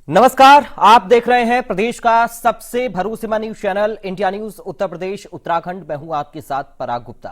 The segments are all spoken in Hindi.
नमस्कार, आप देख रहे हैं प्रदेश का सबसे भरोसेमंद news channel India news Uttar Pradesh Uttarakhand. मैं हूं आपके साथ पराग गुप्ता।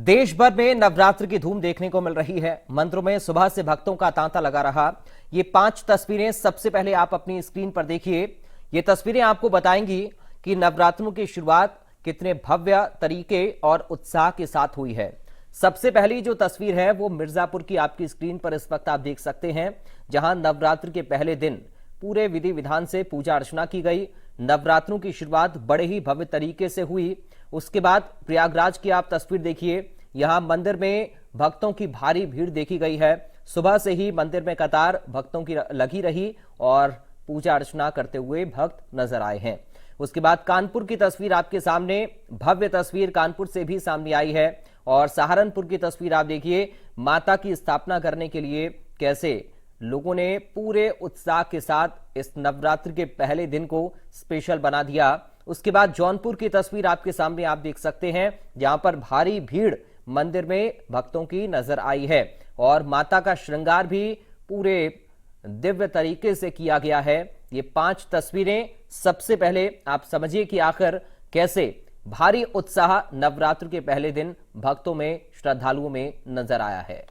देश भर में नवरात्र की धूम देखने को मिल रही है। मंदिरों में सुबह से भक्तों का तांता लगा रहा। ये 5 तस्वीरें सबसे पहले आप अपनी स्क्रीन पर देखिए। ये तस्वीरें आपको बताएंगी कि नवरात्रों की शुरुआत कितने भव्य तरीके और उत्साह के साथ हुई है। सबसे पहली जो तस्वीर है वो मिर्जापुर की आपकी स्क्रीन पर इस वक्त आप देख सकते हैं, जहां नवरात्र के पहले दिन पूरे विधि विधान से पूजा अर्चना की गई। नवरात्रों की शुरुआत बड़े ही भव्य तरीके से हुई। उसके बाद प्रयागराज की आप तस्वीर देखिए। यहां मंदिर में भक्तों की भारी भीड़ देखी गई है। सुबह से ही मंदिर में कतार भक्तों की लगी रही और पूजा अर्चना करते हुए भक्त नजर आए हैं। उसके बाद कानपुर की तस्वीर आपके सामने, भव्य तस्वीर कानपुर से भी सामने आई है। और सहारनपुर की तस्वीर आप देखिए, माता की स्थापना करने के लिए कैसे लोगों ने पूरे उत्साह के साथ इस नवरात्र के पहले दिन को स्पेशल बना दिया। उसके बाद जौनपुर की तस्वीर आपके सामने आप देख सकते हैं, जहां पर भारी भीड़ मंदिर में भक्तों की नजर आई है और माता का श्रृंगार भी पूरे दिव्य तरीके से किया गया है। ये 5 तस्वीरें सबसे पहले आप समझिए कि आखिर कैसे भारी उत्साह नवरात्र के पहले दिन भक्तों में, श्रद्धालुओं में नजर आया है।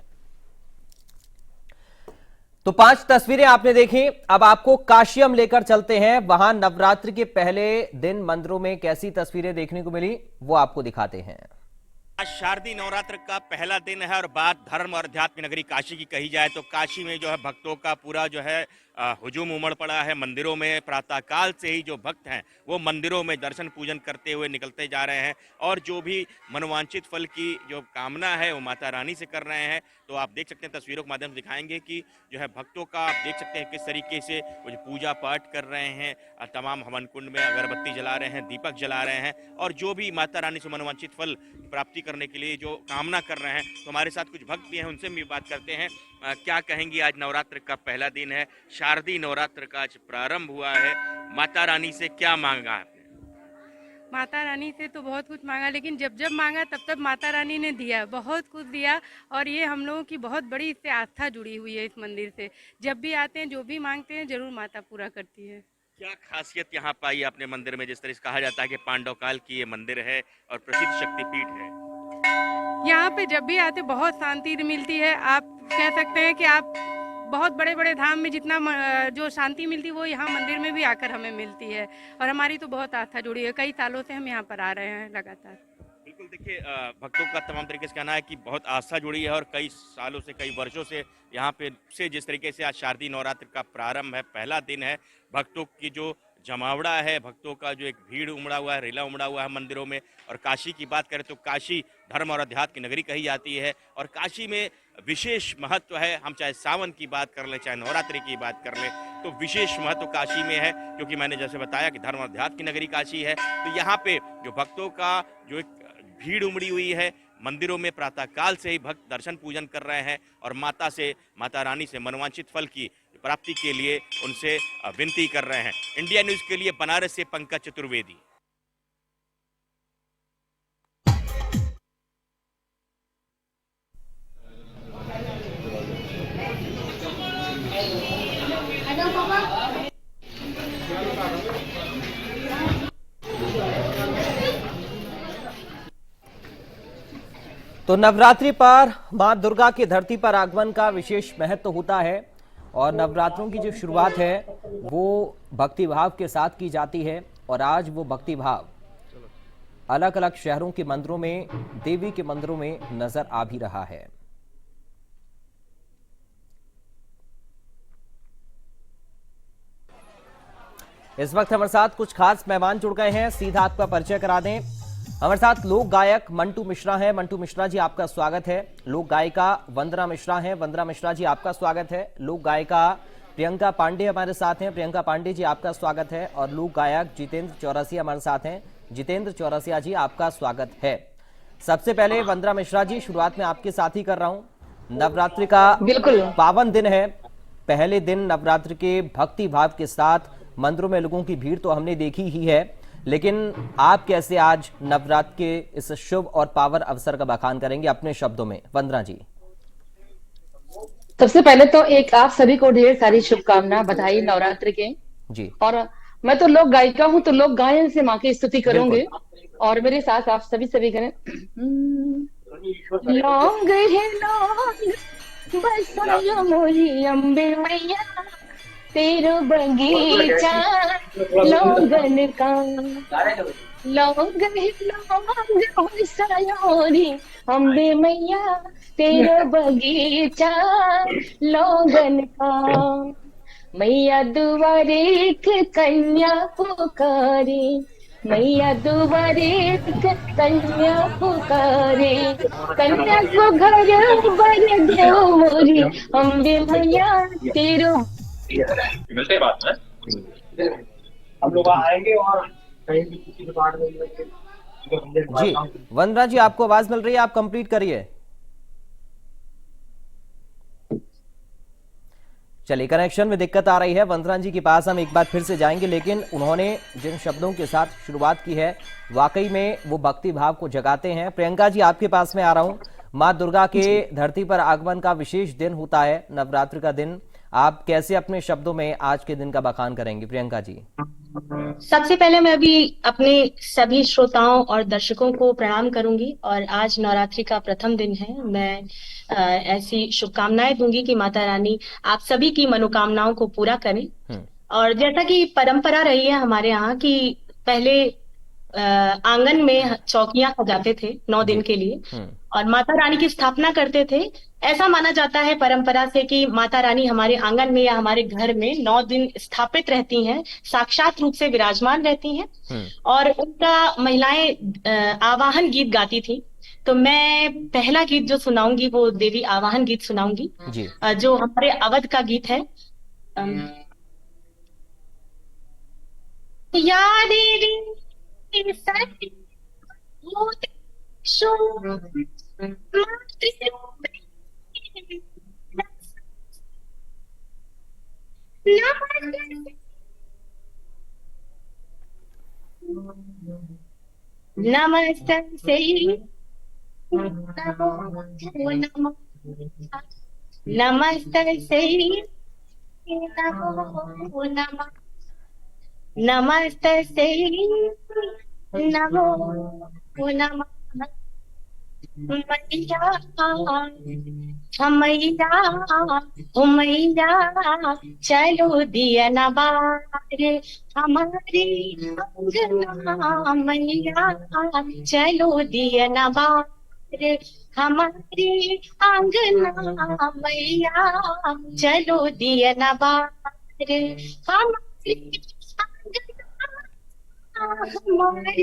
तो 5 तस्वीरें आपने देखी। अब आपको काशी हम लेकर चलते हैं। वहां नवरात्र के पहले दिन मंदिरों में कैसी तस्वीरें देखने को मिली वो आपको दिखाते हैं। आज शारदीय नवरात्र का पहला दिन है और बात धर्म और अध्यात्म नगरी काशी की कही जाए तो काशी में जो है भक्तों का पूरा जो है हुजूम उमड़ पड़ा है। मंदिरों में प्रातःकाल से ही जो भक्त हैं वो मंदिरों में दर्शन पूजन करते हुए निकलते जा रहे हैं और जो भी मनोवांछित फल की जो कामना है वो माता रानी से कर रहे हैं। तो आप देख सकते हैं, तस्वीरों के माध्यम से दिखाएंगे कि जो है भक्तों का आप देख सकते हैं किस तरीके से वो जो पूजा पाठ कर रहे हैं। तमाम हवन कुंड में अगरबत्ती जला रहे हैं, दीपक जला रहे हैं और जो भी माता रानी से मनोवांछित फल प्राप्ति करने के लिए जो कामना कर रहे हैं। तो हमारे साथ कुछ भक्त भी हैं, उनसे भी बात करते हैं। क्या कहेंगी, आज नवरात्र का पहला दिन है, शारदीय नवरात्र का आज प्रारंभ हुआ है, माता रानी से क्या मांगा आपने? माता रानी से तो बहुत कुछ मांगा, लेकिन जब जब मांगा तब तब माता रानी ने दिया, बहुत कुछ दिया। और ये हम लोगों की बहुत बड़ी इससे आस्था जुड़ी हुई है इस मंदिर से। जब भी आते हैं, जो भी मांगते हैं, जरूर माता पूरा करती है। क्या खासियत यहाँ पाई आपने मंदिर में? जिस तरह से कहा जाता है कि पांडव काल की ये मंदिर है और प्रसिद्ध शक्तिपीठ है। यहाँ पे जब भी आते बहुत शांति मिलती है। आप कह सकते हैं कि आप बहुत बड़े बड़े धाम में जितना जो शांति मिलती है वो यहाँ मंदिर में भी आकर हमें मिलती है। और हमारी तो बहुत आस्था जुड़ी है, कई सालों से हम यहाँ पर आ रहे हैं लगातार। बिल्कुल, देखिए भक्तों का तमाम तरीके से कहना है कि बहुत आस्था जुड़ी है और कई सालों से, कई वर्षों से यहाँ पे से जिस तरीके से आज शारदीय नवरात्र का प्रारंभ है, पहला दिन है, भक्तों की जो जमावड़ा है, भक्तों का जो एक भीड़ उमड़ा हुआ है, रेला उमड़ा हुआ है मंदिरों में। और काशी की बात करें तो काशी धर्म और अध्यात्म की नगरी कही जाती है और काशी में विशेष महत्व है। हम चाहे सावन की बात कर लें, चाहे नवरात्रि की बात कर लें, तो विशेष महत्व काशी में है, क्योंकि मैंने जैसे बताया कि धर्म और अध्यात्म की नगरी काशी है। तो यहाँ पे जो भक्तों का जो एक भीड़ उमड़ी हुई है, मंदिरों में प्रातःकाल से ही भक्त दर्शन पूजन कर रहे हैं और माता रानी से मनोवांछित फल की प्राप्ति के लिए उनसे विनती कर रहे हैं। इंडिया न्यूज के लिए बनारस से पंकज चतुर्वेदी। तो नवरात्रि पर मां दुर्गा की धरती पर आगमन का विशेष महत्व होता है और नवरात्रों की जो शुरुआत है वो भक्ति भाव के साथ की जाती है। और आज वो भक्ति भाव अलग अलग शहरों के मंदिरों में, देवी के मंदिरों में नजर आ भी रहा है। इस वक्त हमारे साथ कुछ खास मेहमान जुड़ गए हैं, सीधा आपका परिचय करा दें। हमारे साथ लोक गायक मंटू मिश्रा हैं। मंटू मिश्रा जी, आपका स्वागत है। लोक गायिका वंदना मिश्रा हैं। वंदना मिश्रा जी, आपका स्वागत है। लोक गायिका प्रियंका पांडे हमारे साथ हैं। प्रियंका पांडे जी, आपका स्वागत है। और लोक गायक जितेंद्र चौरसिया हमारे साथ हैं। जितेंद्र चौरसिया जी, आपका स्वागत है। सबसे पहले वंदना मिश्रा जी, शुरुआत में आपके साथ ही कर रहा हूं। नवरात्रि का बिल्कुल पावन दिन है, पहले दिन नवरात्र के भक्ति भाव के साथ मंदिरों में लोगों की भीड़ तो हमने देखी ही है, लेकिन आप कैसे आज नवरात्र के इस शुभ और पावन अवसर का बखान करेंगे अपने शब्दों में? वंदना जी। सबसे पहले तो एक आप सभी को ढेर सारी शुभकामना, बधाई नवरात्र के। जी और मैं तो लोक गायिका हूँ, तो लोक गायन से माँ की स्तुति बिल्कुल। करूंगी। और मेरे साथ आप सभी करें। लौंग है लौंग बरसाया मोरी अम्बे मैया, तेरो बगीचा लौंगन का। लौंग है लौंग बरसाया मोरी अम्बे मैया, तेरो बगीचा लौंगन का। मैया दुआरे एक कन्या पुकारे, मैया दुआरे एक कन्या पुकारे, कन्या को घर बर दो मोरी अम्बे मैया, तेरो। मिलते हैं बाद में। हम लोग आएंगे और कहीं भी किसी दुकान में मिलेंगे। जी वंदना जी, आपको आवाज मिल रही है, आप कंप्लीट करिए। चलिए, कनेक्शन में दिक्कत आ रही है। वंदना जी के पास हम एक बार फिर से जाएंगे, लेकिन उन्होंने जिन शब्दों के साथ शुरुआत की है वाकई में वो भक्ति भाव को जगाते हैं। प्रियंका जी, आपके पास में आ रहा हूं। मां दुर्गा के धरती पर आगमन का विशेष दिन होता है, नवरात्र का दिन। आप कैसे अपने शब्दों में आज के दिन का बखान करेंगे, प्रियंका जी? सबसे पहले मैं अभी अपने सभी श्रोताओं और दर्शकों को प्रणाम करूंगी। और आज नवरात्रि का प्रथम दिन है। मैं ऐसी शुभकामनाएं दूंगी कि माता रानी आप सभी की मनोकामनाओं को पूरा करें। और जैसा कि परंपरा रही है हमारे यहाँ कि पहले आंगन में चौकियां सजाते थे 9 दिन के लिए और माता रानी की स्थापना करते थे। ऐसा माना जाता है परंपरा से कि माता रानी हमारे आंगन में या हमारे घर में 9 दिन स्थापित रहती हैं, साक्षात रूप से विराजमान रहती हैं। और उनका महिलाएं आवाहन गीत गाती थी। तो मैं पहला गीत जो सुनाऊंगी वो देवी आवाहन गीत सुनाऊंगी, जो हमारे अवध का गीत है। या देवी नमस्ते नमस्ते नमस्ते नमो नमः मैया मैया चलो दिया नबार हमारी अंगना, मैया चलो दिया नबार हमारी अंगना, मैया चलो दिया नबार हमारी हमारी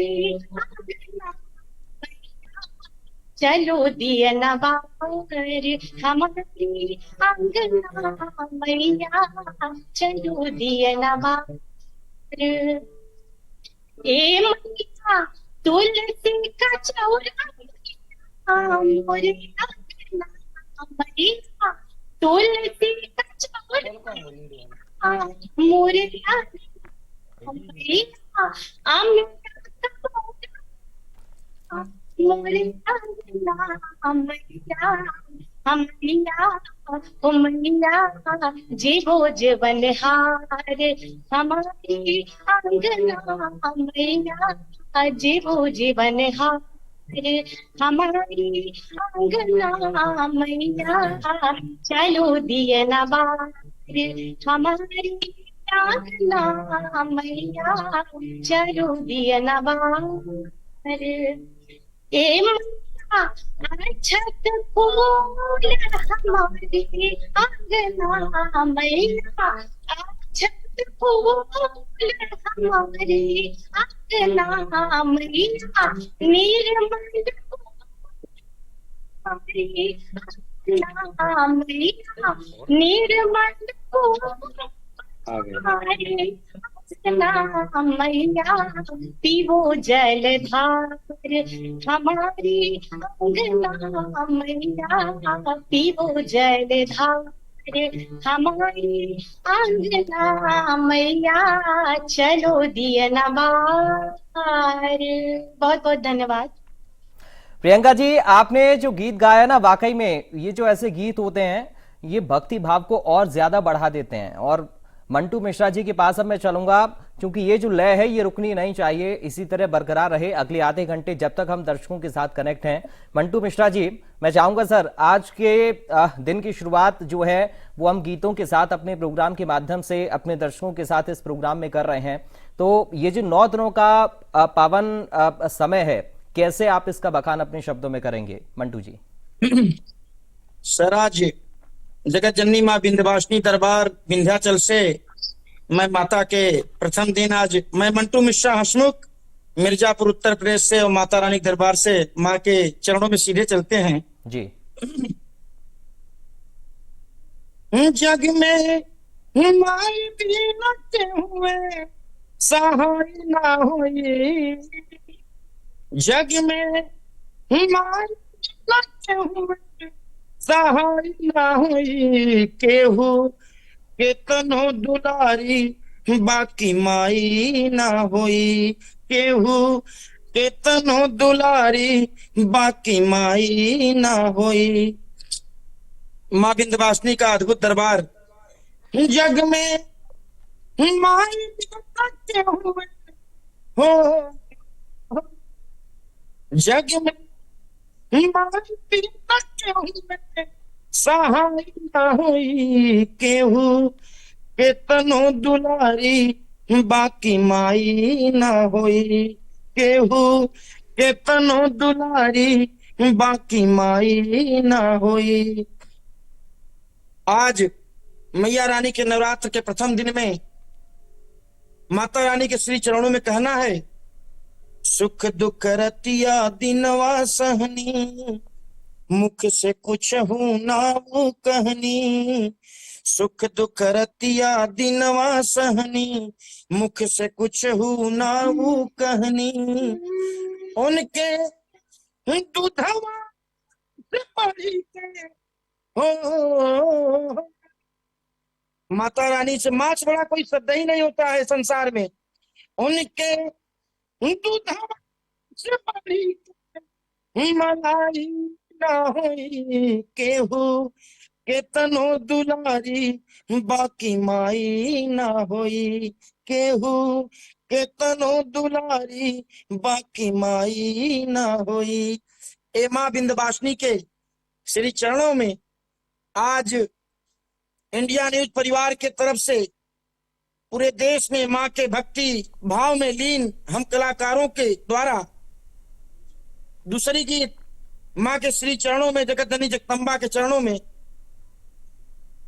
चलो दिया नबार हमारी अंगना, मैया चलो दिया नबार। ए मैया तुलसी का चौरा मोरे अंगना, मैया तुलसी का चौरा मोरे जीवो जीवन हार हमारी अंगना, मैया जीवो जीवन हार हमारी अंगना, मैया चलो दिए नबार हमारी अंगना, मैया चलो दिए नबार। ए छत फूल हमारी अंगना, मैया छत फूल हमारी अंगना, मैया निर्मल हमारी अंगना, मैया निर्मल मैया पीवो जलधार हमारी अंगना, मैया पीवो जलधार हमारी अंगना, मैया चलो दिया नबार। बहुत बहुत धन्यवाद। प्रियंका जी, आपने जो गीत गाया ना, वाकई में ये जो ऐसे गीत होते हैं ये भक्ति भाव को और ज्यादा बढ़ा देते हैं। और मंटू मिश्रा जी के पास अब मैं चलूंगा, क्योंकि ये जो लय है ये रुकनी नहीं चाहिए, इसी तरह बरकरार रहे अगले आधे घंटे जब तक हम दर्शकों के साथ कनेक्ट हैं। मंटू मिश्रा जी, मैं चाहूंगा सर, आज के दिन की शुरुआत जो है वो हम गीतों के साथ अपने प्रोग्राम के माध्यम से अपने दर्शकों के साथ इस प्रोग्राम में कर रहे हैं। तो ये जो 9 दिनों का पावन समय है, कैसे आप इसका बखान अपने शब्दों में करेंगे मंटू जी? सर, आज जगत जननी माँ विंध्यवासिनी दरबार विंध्याचल से मैं माता के प्रथम दिन, आज मैं मंटू मिश्रा हंसमुख मिर्जापुर उत्तर प्रदेश से और माता रानी दरबार से माँ के चरणों में सीधे चलते हैं जी। जग में माई बीनते हुए सहाय ना होई, जग में माई बीनते हुए सहाय ना होई, केहू केतनो दुलारी बाकी माई ना होई, केहू केतनो दुलारी बाकी माई ना होई। माँ विंध्यवासिनी का अद्भुत दरबार, जग में माई बीनते हुए हो, जग में माई बीनते हुए सहाय ना होई, केहू केतनो दुलारी बाकी माई ना होई, केहू केतनो दुलारी बाकी माई ना होई। आज मैया रानी के नवरात्र के प्रथम दिन में माता रानी के श्री चरणों में कहना है, सुख दुख रतिया दिनवा सहनी, मुख से कुछ हूं ना वो कहनी, सुख दुख रतिया दिनवा सहनी, मुख से कुछ हूं ना वो कहनी, उनके दूधवा से पड़ी के हो, माता रानी से माच बड़ा कोई शब्द ही नहीं होता है संसार में, उनके दूधवा से पड़ी के मलाई ना होई, केहू केतनो दुलारी बाकी माई ना होई, केहू केतनो दुलारी बाकी माई ना होई। ए माँ विंध्यवासिनी के श्री चरणों में आज इंडिया न्यूज परिवार के तरफ से पूरे देश में माँ के भक्ति भाव में लीन हम कलाकारों के द्वारा दूसरी गीत माँ के श्री चरणों में, जगत जननी जगदम्बा के चरणों में,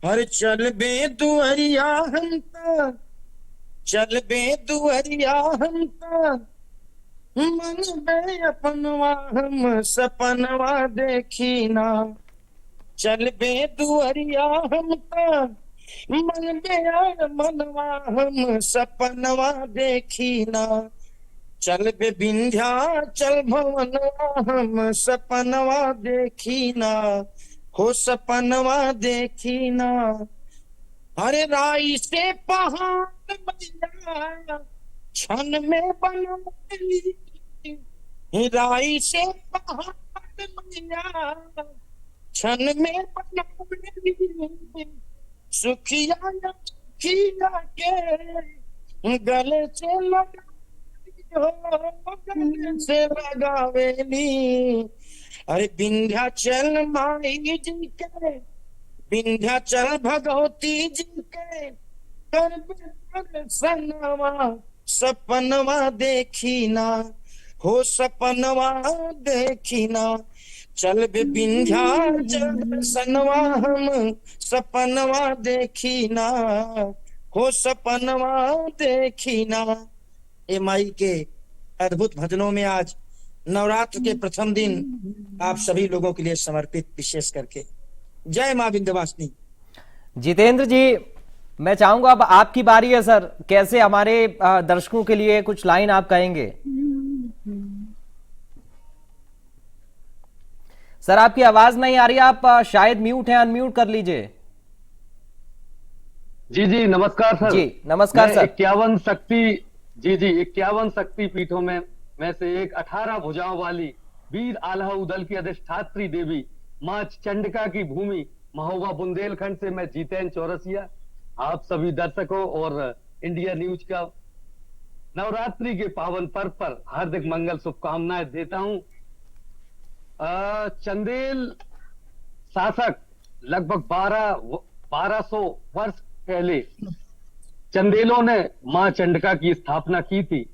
हर चल बे दुअरिया हम ता, चल बे दुअरिया हम ता, मन बे अपनवा हम सपनवा देखी ना, चल बे दुअरिया हम ता, मन बे मनवा हम सपनवा देखी ना, चल बे विंध्याचल भवनवा हम सपनवा देखी ना, हो सपनवा देखी ना। अरे राई से पहाड़ मैया क्षण में बनवली, राई से पहाड़ मैया क्षण में बनवली, सुखिया सुखिया के गले से लगा से लगावेली। अरे विंध्याचल माई जी के, विंध्याचल भगवती जी के, कर सनवा सपनवा देखी ना, हो सपनवा देखी ना, चल बे विंध्याचल सनवा हम सपनवा देखी ना, हो सपनवा देखी ना। ए माई के अद्भुत भजनों में आज नवरात्र के प्रथम दिन आप सभी लोगों के लिए समर्पित, विशेष करके जय मां विंध्यवासिनी। जितेंद्र जी, मैं चाहूंगा अब आपकी बारी है सर, कैसे हमारे दर्शकों के लिए कुछ लाइन आप कहेंगे? सर आपकी आवाज नहीं आ रही, आप शायद म्यूट हैं, अनम्यूट कर लीजिए। जी जी नमस्कार सर। जी नमस्कार सर। 51 शक्ति, जी जी 51 शक्ति पीठों में से एक 18 भुजाओं वाली वीर आल्हा उदल की अधिष्ठात्री देवी मां चंडिका की भूमि महोबा बुंदेलखंड से मैं जीतेन चौरसिया आप सभी दर्शकों और इंडिया न्यूज का नवरात्रि के पावन पर्व पर हार्दिक मंगल शुभकामनाएं देता हूं। चंदेल शासक लगभग 1200 वर्ष पहले चंदेलों ने मां चंडिका की स्थापना की थी।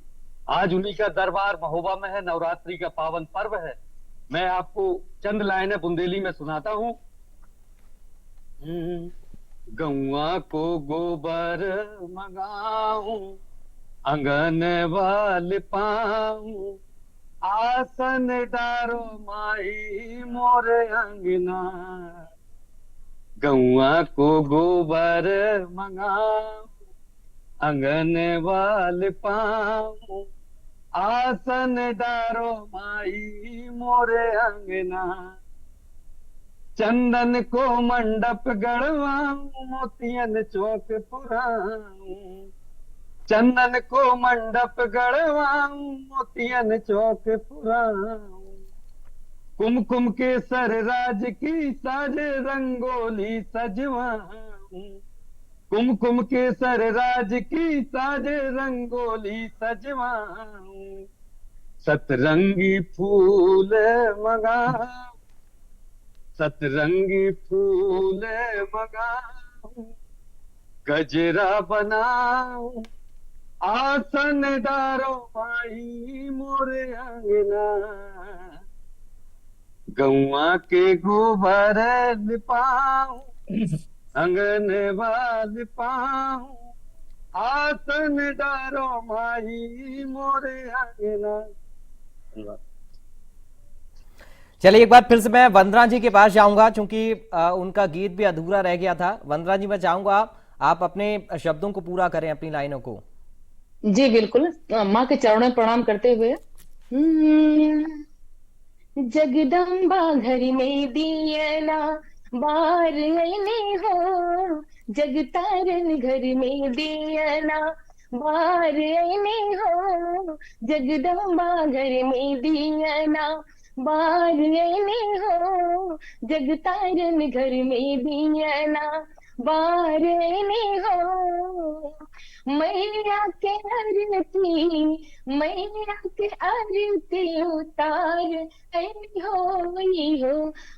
आज उन्हीं का दरबार महोबा में है। नवरात्रि का पावन पर्व है। मैं आपको चंद लाइनें बुंदेली में सुनाता हूं। गौआ को गोबर मंगाऊं, अंगन वाल पाऊं, आसन डारो माई मोरे अंगना। गौआ को गोबर मंगाऊं, अंगन वाल पाऊं, आसन डारो माई मोरे अंगना। चंदन को मंडप गढ़वाऊं, मोतियन चौक पुराऊं। चंदन को मंडप गढ़वाऊं, मोतियन चौक पुराऊं। कुमकुम के सर राज की साजे रंगोली सजवाऊं। कुमकुम के सर राज की साजे रंगोली सजवाऊं। सतरंगी फूल मंगाऊं, सतरंगी फूल मंगाऊं। गजरा बनाऊं, आसन डारो माई मोरे अंगना। गौआ के गोबर लिपाऊं, अंगन वाल पाऊं, आसन डारो माई मोरे अंगना। चलिए एक बार फिर से मैं वंदना जी के पास जाऊंगा, क्योंकि उनका गीत भी अधूरा रह गया था। वंदना जी, मैं चाहूंगा आप अपने शब्दों को पूरा करें, अपनी लाइनों को। जी बिल्कुल, माँ के चरणों में प्रणाम करते हुए। जगदम्बा घर में दियना बार आईने हो, जगतारन घर में दियना बार आईने हो। जगदम्बा घर में दियना बार आईने हो, जगतारन घर में दियना बार आईने हो। मैया के आरती, मैया के आरती उतार ऐनी हो।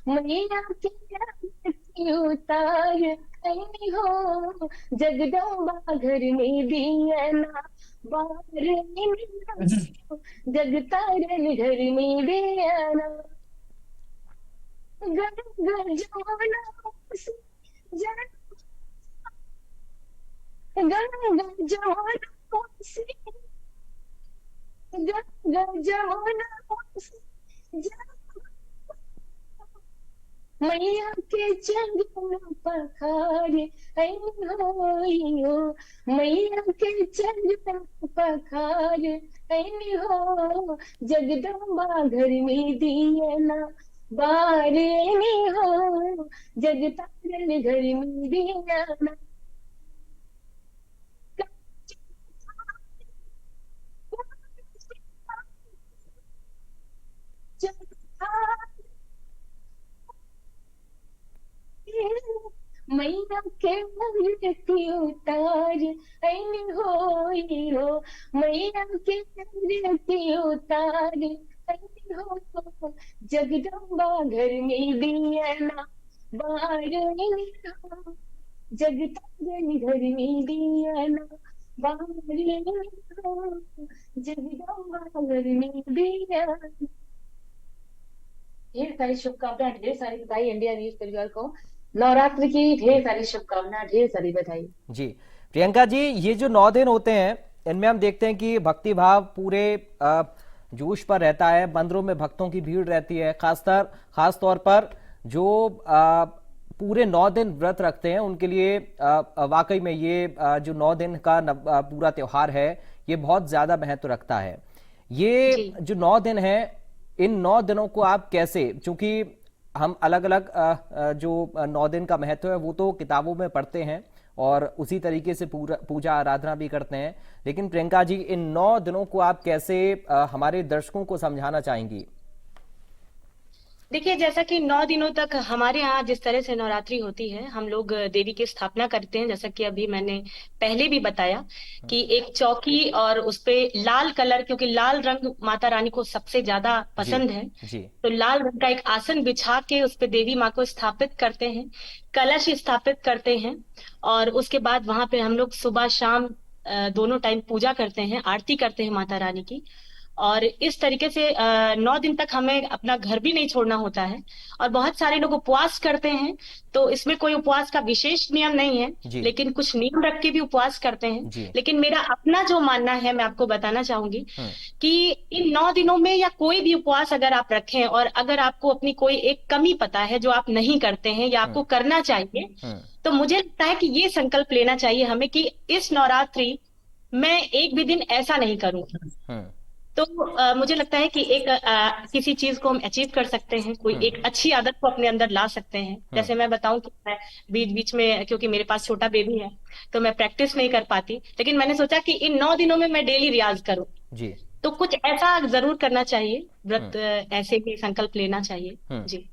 मैया के आरती उतार ऐनी हो, जगदम्बा घर में दियना बार ऐनी हो, जगतारन घर में दियना। गंगा जमुना गंगा जमुना से, गंगा जमुना से मैया के चंद्र पखार ऐनी हो। मैया के चंद्र पखार ऐनी हो, जगदम्बा घर में दियना बार ऐनी हो, जगतारन घर में दियना। मैया के आरती उतार ऐनी हो। मैया के आरती उतार ऐनी हो, जगदम्बा घर में दियना बार ऐनी हो, जगतारन घर में दियना बार ऐनी हो, जगदम्बा घर में दियना। ढेर सारी शुभकामनाएं, ढेर सारी बधाई इंडिया न्यूज परिवार को। नवरात्रि की ढेर सारी शुभकामनाएं, ढेर सारी बधाई। जी प्रियंका जी, ये जो 9 दिन होते हैं, इनमें हम देखते हैं कि भक्ति भाव पूरे जोश पर रहता है। मंदिरों में भक्तों की भीड़ रहती है। खास तौर पर जो पूरे 9 दिन व्रत रखते हैं उनके लिए वाकई में ये जो 9 दिन का पूरा त्योहार है, ये बहुत ज्यादा महत्व रखता है। ये जो 9 दिन है, इन 9 दिनों को आप कैसे, चूंकि हम अलग अलग जो 9 दिन का महत्व है वो तो किताबों में पढ़ते हैं और उसी तरीके से पूजा आराधना भी करते हैं, लेकिन प्रियंका जी, इन 9 दिनों को आप कैसे हमारे दर्शकों को समझाना चाहेंगी? देखिए, जैसा कि 9 दिनों तक हमारे यहाँ जिस तरह से नवरात्रि होती है, हम लोग देवी की स्थापना करते हैं। जैसा कि अभी मैंने पहले भी बताया कि एक चौकी और उस पे लाल कलर, क्योंकि लाल रंग माता रानी को सबसे ज्यादा जी पसंद है, जी तो लाल रंग का एक आसन बिछा के उस पे देवी माँ को स्थापित करते हैं, कलश स्थापित करते हैं। और उसके बाद वहां पे हम लोग सुबह शाम दोनों टाइम पूजा करते हैं, आरती करते हैं माता रानी की। और इस तरीके से 9 दिन तक हमें अपना घर भी नहीं छोड़ना होता है। और बहुत सारे लोग उपवास करते हैं, तो इसमें कोई उपवास का विशेष नियम नहीं है, जी लेकिन कुछ नियम रख के भी उपवास करते हैं। जी। लेकिन मेरा अपना जो मानना है, मैं आपको बताना चाहूंगी हम्म कि इन 9 दिनों में या कोई भी उपवास अगर आप रखें, और अगर आपको अपनी कोई एक कमी पता है जो आप नहीं करते हैं या आपको करना चाहिए, हम्म तो मुझे लगता है कि ये संकल्प लेना चाहिए हमें कि इस नवरात्रि मैं एक भी दिन ऐसा नहीं करूंगी। हम्म तो मुझे लगता है कि एक किसी चीज को हम अचीव कर सकते हैं, कोई एक अच्छी आदत को अपने अंदर ला सकते हैं। जैसे मैं बताऊं कि मैं बीच बीच में, क्योंकि मेरे पास छोटा बेबी है, तो मैं प्रैक्टिस नहीं कर पाती, लेकिन मैंने सोचा कि इन 9 दिनों में मैं डेली रियाज करूं। जी तो कुछ ऐसा जरूर करना चाहिए, व्रत ऐसे ही संकल्प लेना चाहिए जी।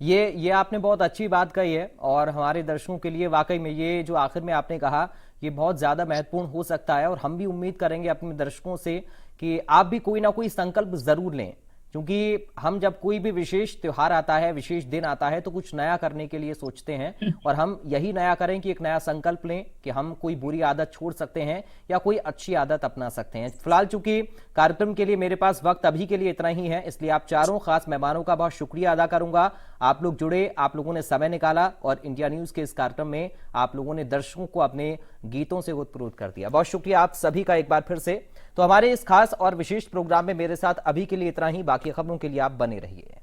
ये आपने बहुत अच्छी बात कही है और हमारे दर्शकों के लिए वाकई में ये जो आखिर में आपने कहा ये बहुत ज्यादा महत्वपूर्ण हो सकता है। और हम भी उम्मीद करेंगे अपने दर्शकों से कि आप भी कोई ना कोई संकल्प जरूर लें, क्योंकि हम जब कोई भी विशेष त्योहार आता है, विशेष दिन आता है, तो कुछ नया करने के लिए सोचते हैं और हम यही नया करें कि एक नया संकल्प लें कि हम कोई बुरी आदत छोड़ सकते हैं या कोई अच्छी आदत अपना सकते हैं। फिलहाल चूंकि कार्यक्रम के लिए मेरे पास वक्त अभी के लिए इतना ही है, इसलिए आप चारों खास मेहमानों का बहुत शुक्रिया अदा करूंगा। आप लोग जुड़े, आप लोगों ने समय निकाला और इंडिया न्यूज के इस कार्यक्रम में आप लोगों ने दर्शकों को अपने गीतों से उत्प्रेरित कर दिया। बहुत शुक्रिया आप सभी का एक बार फिर से। तो हमारे इस खास और विशेष प्रोग्राम में मेरे साथ अभी के लिए इतना ही। बाकी खबरों के लिए आप बने रहिए।